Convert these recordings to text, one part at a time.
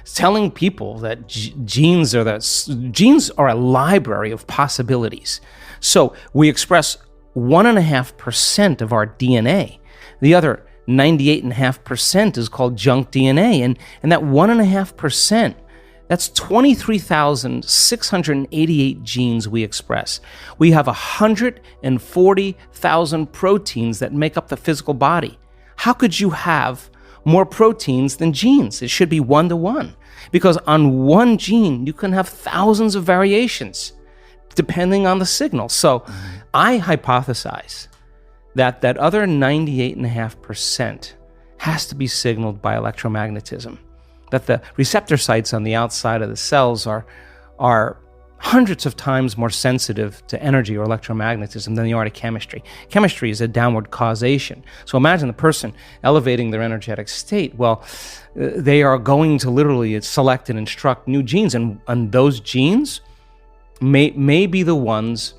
telling people that genes are a library of possibilities. So we express 1.5% of our DNA. The other 98.5% is called junk DNA. And that 1.5%, that's 23,688 genes we express. We have 140,000 proteins that make up the physical body. How could you have more proteins than genes? It should be 1-to-1, because on one gene, you can have thousands of variations depending on the signal. So I hypothesize that other 98.5% has to be signaled by electromagnetism, that the receptor sites on the outside of the cells are hundreds of times more sensitive to energy or electromagnetism than they are to chemistry. Chemistry is a downward causation. So imagine the person elevating their energetic state. Well, they are going to literally select and instruct new genes, and those genes may be the ones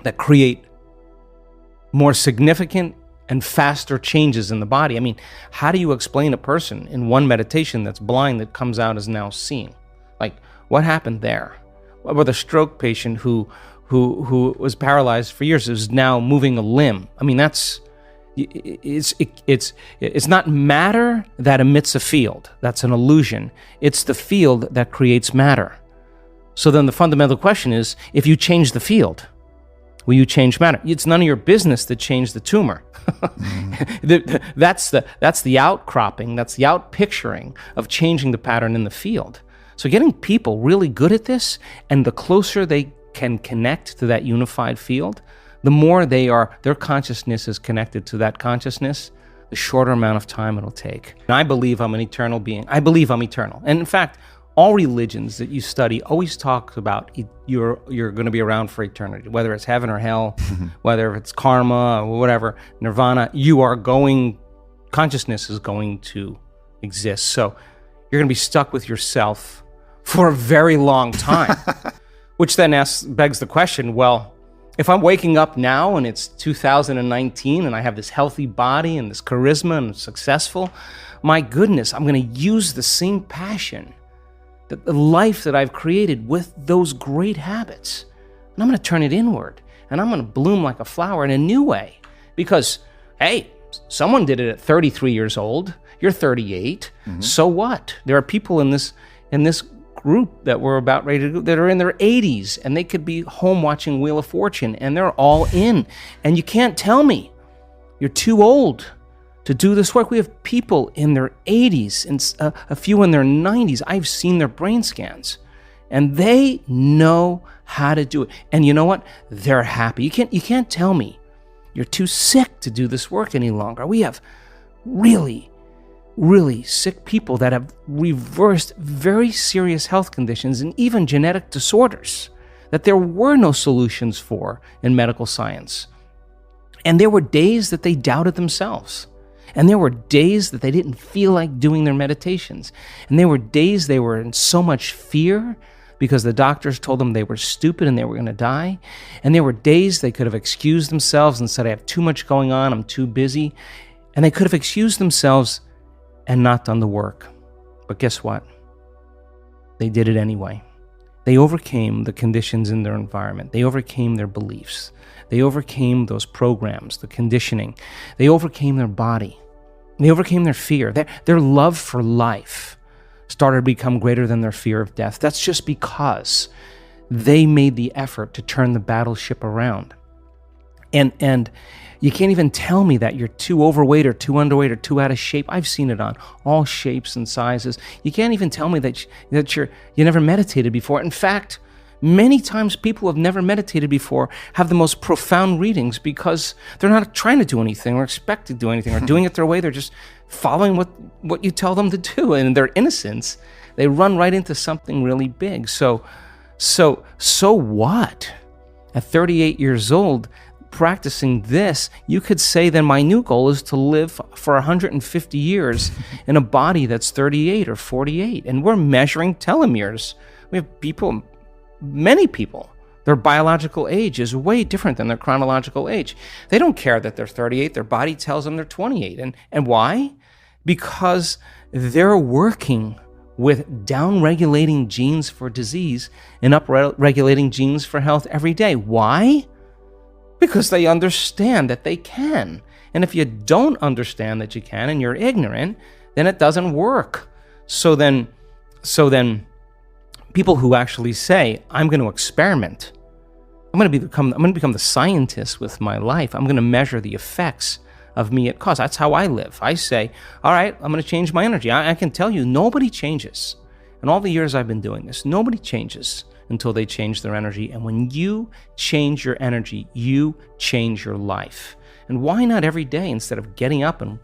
that create more significant and faster changes in the body. I mean, how do you explain a person in one meditation that's blind that comes out as now seeing? Like, what happened there? With a stroke patient who was paralyzed for years is now moving a limb. I mean, it's not matter that emits a field. That's an illusion. It's the field that creates matter. So then the fundamental question is, if you change the field, will you change matter? It's none of your business to change the tumor. That's the outcropping, that's the outpicturing of changing the pattern in the field. So getting people really good at this, and the closer they can connect to that unified field, the more their consciousness is connected to that consciousness, the shorter amount of time it'll take. And I believe I'm an eternal being. I believe I'm eternal. And in fact, all religions that you study always talk about you're going to be around for eternity, whether it's heaven or hell, whether it's karma or whatever, nirvana, consciousness is going to exist. So you're going to be stuck with yourself for a very long time, which then begs the question, well, if I'm waking up now and it's 2019 and I have this healthy body and this charisma and I'm successful, my goodness, I'm going to use the same passion, the life that I've created with those great habits, and I'm going to turn it inward, and I'm going to bloom like a flower in a new way. Because, hey, someone did it at 33 years old. You're 38. So what? There are people in this group that we're about ready to go that are in their 80s, and they could be home watching Wheel of Fortune, and they're all in. And you can't tell me you're too old to do this work. We have people in their 80s and a few in their 90s. I've seen their brain scans, and they know how to do it. And you know what? They're happy. You can't tell me you're too sick to do this work any longer. We have really, really sick people that have reversed very serious health conditions and even genetic disorders that there were no solutions for in medical science. And there were days that they doubted themselves. And there were days that they didn't feel like doing their meditations. And there were days they were in so much fear because the doctors told them they were stupid and they were going to die. And there were days they could have excused themselves and said, I have too much going on, I'm too busy. And they could have excused themselves and not done the work. But guess what? They did it anyway. They overcame the conditions in their environment. They overcame their beliefs. They overcame those programs, the conditioning. They overcame their body. They overcame their fear. Their love for life started to become greater than their fear of death. That's just because they made the effort to turn the battleship around. And you can't even tell me that you're too overweight or too underweight or too out of shape. I've seen it on all shapes and sizes. You can't even tell me that you never meditated before. In fact, many times people who have never meditated before have the most profound readings because they're not trying to do anything or expect to do anything or doing it their way. They're just following what you tell them to do. And in their innocence, they run right into something really big. So what? At 38 years old, practicing this, you could say then my new goal is to live for 150 years in a body that's 38 or 48. And we're measuring telomeres. We have people, many people, their biological age is way different than their chronological age. They don't care that they're 38. Their body tells them they're 28. And why? Because they're working with down-regulating genes for disease and up-regulating genes for health every day. Why? Because they understand that they can. And if you don't understand that you can and you're ignorant, then it doesn't work. So then people who actually say, I'm going to experiment, I'm going to become the scientist with my life. I'm going to measure the effects of me at cause. That's how I live. I say, all right, I'm going to change my energy. I can tell you, nobody changes. In all the years I've been doing this, nobody changes until they change their energy. And when you change your energy, you change your life. And why not every day, instead of getting up and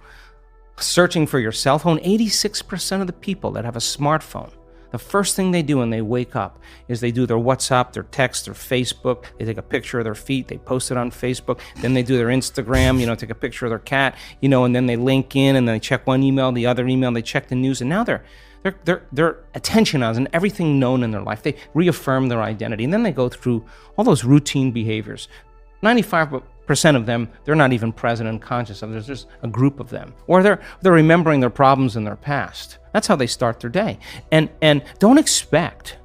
searching for your cell phone? 86% of the people that have a smartphone, the first thing they do when they wake up is they do their WhatsApp, their text, their Facebook. They take a picture of their feet, they post it on Facebook. Then they do their Instagram, take a picture of their cat, and then they link in and they check one email, the other email, they check the news, and now their attention on everything known in their life. They reaffirm their identity, and then they go through all those routine behaviors. 95% of them, they're not even present and conscious of. There's just a group of them. Or they're remembering their problems in their past. That's how they start their day. And don't expect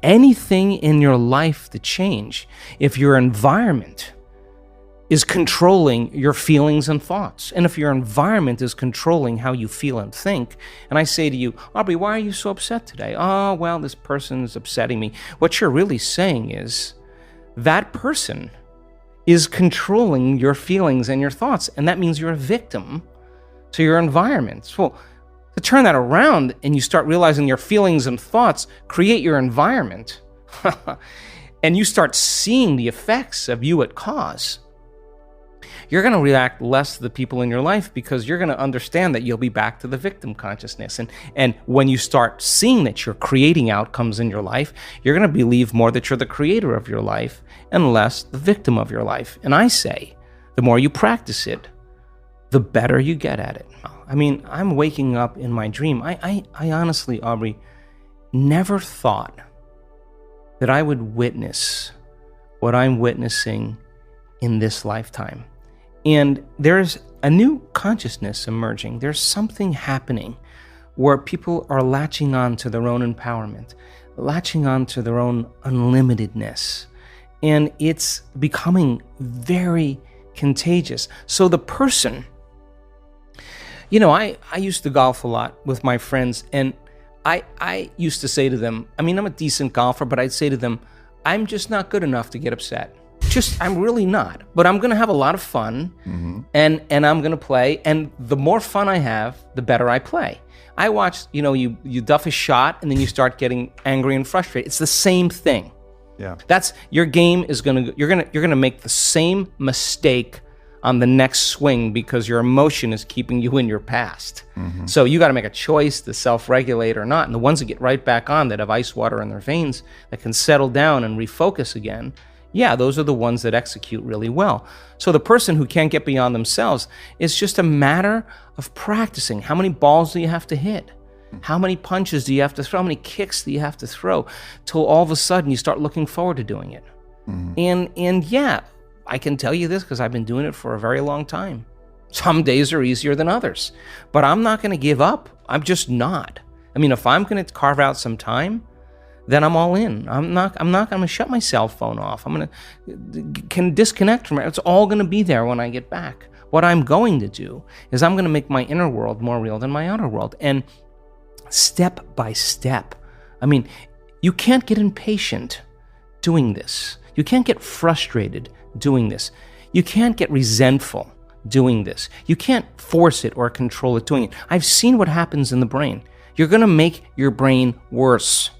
anything in your life to change if your environment is controlling your feelings and thoughts. And if your environment is controlling how you feel and think, and I say to you, Aubrey, why are you so upset today? Oh, well, this person is upsetting me. What you're really saying is that person is controlling your feelings and your thoughts, and that means you're a victim to your environment. Well, to turn that around and you start realizing your feelings and thoughts create your environment, and you start seeing the effects of you at cause, you're going to react less to the people in your life because you're going to understand that you'll be back to the victim consciousness. And when you start seeing that you're creating outcomes in your life, you're going to believe more that you're the creator of your life and less the victim of your life. And I say, the more you practice it, the better you get at it. I mean, I'm waking up in my dream. I honestly, Aubrey, never thought that I would witness what I'm witnessing in this lifetime. And there's a new consciousness emerging. There's something happening where people are latching on to their own empowerment, latching on to their own unlimitedness. And it's becoming very contagious. So the person, I used to golf a lot with my friends, and I used to say to them, I'm a decent golfer, but I'd say to them, I'm just not good enough to get upset. I'm really not, but I'm going to have a lot of fun, and I'm going to play, and the more fun I have, the better I play. I watch, you duff a shot, and then you start getting angry and frustrated. It's the same thing. Yeah. That's your game is you're gonna make the same mistake on the next swing because your emotion is keeping you in your past. So you got to make a choice to self-regulate or not. And the ones that get right back on, that have ice water in their veins, that can settle down and refocus again, yeah, those are the ones that execute really well. So the person who can't get beyond themselves, it's just a matter of practicing. How many balls do you have to hit? How many punches do you have to throw? How many kicks do you have to throw? Till all of a sudden you start looking forward to doing it. And yeah, I can tell you this because I've been doing it for a very long time. Some days are easier than others, but I'm not going to give up. I'm just not. If I'm going to carve out some time, then I'm all in. I'm not going to shut my cell phone off. I'm going to disconnect from it. It's all going to be there when I get back. What I'm going to do is I'm going to make my inner world more real than my outer world. And step by step. You can't get impatient doing this. You can't get frustrated doing this. You can't get resentful doing this. You can't force it or control it doing it. I've seen what happens in the brain. You're going to make your brain worse.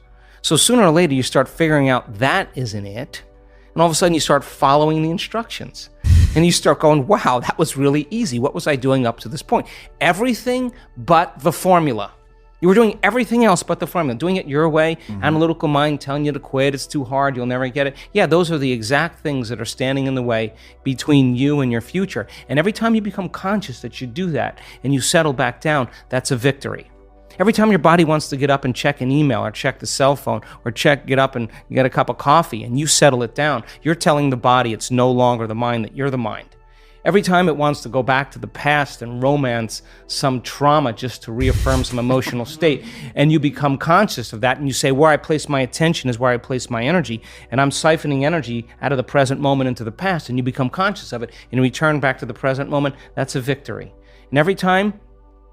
So sooner or later, you start figuring out that isn't it. And all of a sudden, you start following the instructions. And you start going, wow, that was really easy. What was I doing up to this point? Everything but the formula. You were doing everything else but the formula, doing it your way, analytical mind telling you to quit, it's too hard, you'll never get it. Yeah, those are the exact things that are standing in the way between you and your future. And every time you become conscious that you do that and you settle back down, that's a victory. Every time your body wants to get up and check an email or check the cell phone or get up and get a cup of coffee and you settle it down, you're telling the body it's no longer the mind, that you're the mind. Every time it wants to go back to the past and romance some trauma just to reaffirm some emotional state, and you become conscious of that, and you say, where I place my attention is where I place my energy, and I'm siphoning energy out of the present moment into the past, and you become conscious of it, and return back to the present moment. That's a victory. And every time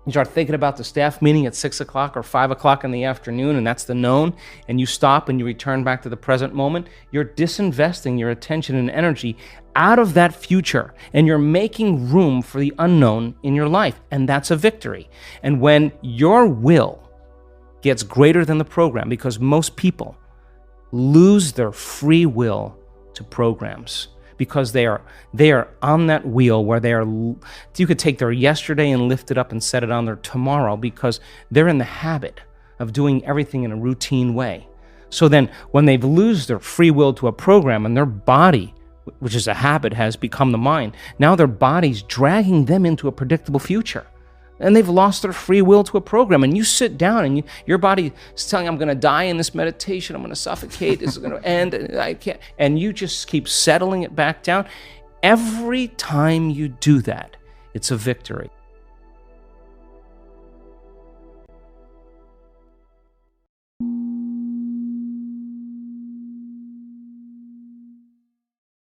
you start thinking about the staff meeting at 6 o'clock or 5 o'clock in the afternoon, and that's the known, and you stop and you return back to the present moment, you're disinvesting your attention and energy out of that future, and you're making room for the unknown in your life, and that's a victory. And when your will gets greater than the program, because most people lose their free will to programs, because they are on that wheel where you could take their yesterday and lift it up and set it on their tomorrow, because they're in the habit of doing everything in a routine way. So then when they lose their free will to a program, and their body, which is a habit, has become the mind, now their body's dragging them into a predictable future. And they've lost their free will to a program. And you sit down and your body is telling you, I'm going to die in this meditation. I'm going to suffocate. This is going to end. I can't. And you just keep settling it back down. Every time you do that, it's a victory.